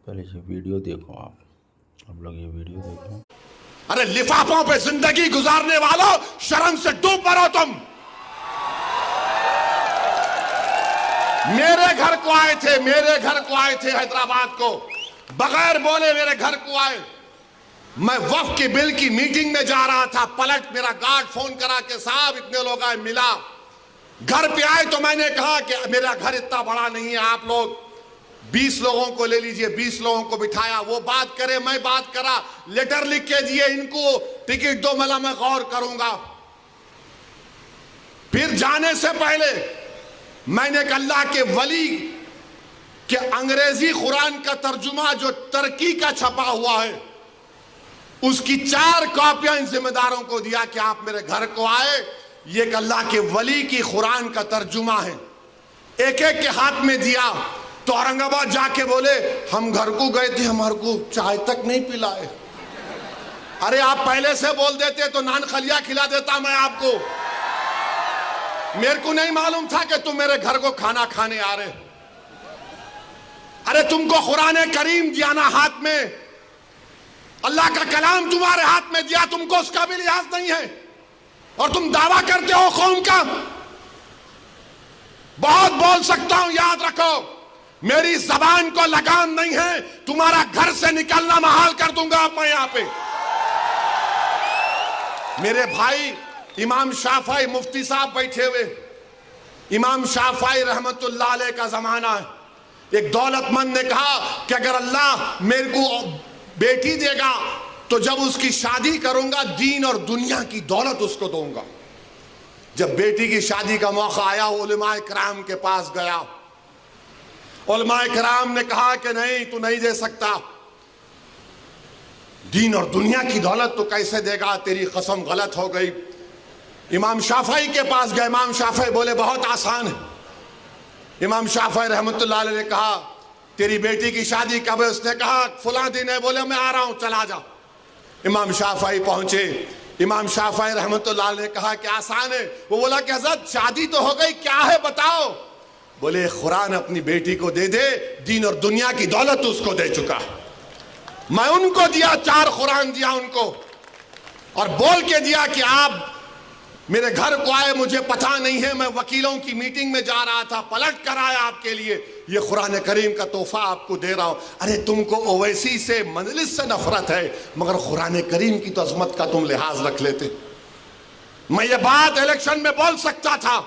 پہلے یہ ویڈیو دیکھو آپ لوگ یہ ویڈیو دیکھو. ارے لفافوں پہ زندگی گزارنے والوں، شرم سے ڈوب مرو تم. میرے گھر کو آئے تھے حیدرآباد کو، بغیر بولے میرے گھر کو آئے. میں وقف کے بل کی میٹنگ میں جا رہا تھا، پلٹ میرا گارڈ فون کرا کہ صاحب اتنے لوگ آئے. ملا، گھر پہ آئے تو میں نے کہا کہ میرا گھر اتنا بڑا نہیں ہے، آپ لوگ 20 لوگوں کو لے لیجئے. 20 لوگوں کو بٹھایا، وہ بات کرے میں بات کرا، لیٹر لکھ کے دیے ان کو ٹکٹ دو، ملا میں غور کروں گا. پھر جانے سے پہلے میں نے ایک اللہ کے ولی کہ انگریزی قرآن کا ترجمہ جو ترکی کا چھپا ہوا ہے اس کی 4 کاپیاں ان ذمہ داروں کو دیا کہ آپ میرے گھر کو آئے، یہ ایک اللہ کے ولی کی قرآن کا ترجمہ ہے. ایک ایک کے ہاتھ میں دیا تو اورنگ آباد جا کے بولے ہم گھر کو گئے تھے، ہمارے کو چائے تک نہیں پلائے. ارے آپ پہلے سے بول دیتے تو نان خلیہ کھلا دیتا میں آپ کو. میرے کو نہیں معلوم تھا کہ تم میرے گھر کو کھانا کھانے آ رہے. ارے تم کو قرآن کریم دیا نا ہاتھ میں، اللہ کا کلام تمہارے ہاتھ میں دیا، تم کو اس کا بھی لحاظ نہیں ہے اور تم دعویٰ کرتے ہو قوم کا. بہت بول سکتا ہوں، یاد رکھو میری زبان کو لگام نہیں ہے، تمہارا گھر سے نکلنا محال کر دوں گا میں یہاں پہ. میرے بھائی امام شافعی مفتی صاحب بیٹھے ہوئے، امام شافعی رحمت اللہ علیہ کا زمانہ ہے. ایک دولت مند نے کہا کہ اگر اللہ میرے کو بیٹی دے گا تو جب اس کی شادی کروں گا دین اور دنیا کی دولت اس کو دوں گا. جب بیٹی کی شادی کا موقع آیا علماء کرام کے پاس گیا. علماء کرام نے کہا کہ نہیں تو نہیں دے سکتا، دین اور دنیا کی دولت تو کیسے دے گا، تیری قسم غلط ہو گئی. امام شافعی کے پاس گئے، امام شافعی بولے بہت آسان ہے. امام شافعی رحمت اللہ علیہ نے کہا تیری بیٹی کی شادی کب ہے؟ اس نے کہا فلاں دن ہے. بولے میں آ رہا ہوں، چلا جا. امام شافعی پہنچے، امام شافعی رحمت اللہ علیہ نے کہا کہ آسان ہے. وہ بولا کہ حضرت شادی تو ہو گئی، کیا ہے بتاؤ. بولے قرآن اپنی بیٹی کو دے دے، دین اور دنیا کی دولت اس کو دے چکا. میں ان کو دیا، 4 قرآن دیا ان کو اور بول کے دیا کہ آپ میرے گھر کو آئے، مجھے پتہ نہیں ہے، میں وکیلوں کی میٹنگ میں جا رہا تھا، پلٹ کر آیا آپ کے لیے، یہ قرآن کریم کا تحفہ آپ کو دے رہا ہوں. ارے تم کو اویسی سے مجلس سے نفرت ہے مگر قرآن کریم کی تو عظمت کا تم لحاظ رکھ لیتے. میں یہ بات الیکشن میں بول سکتا تھا.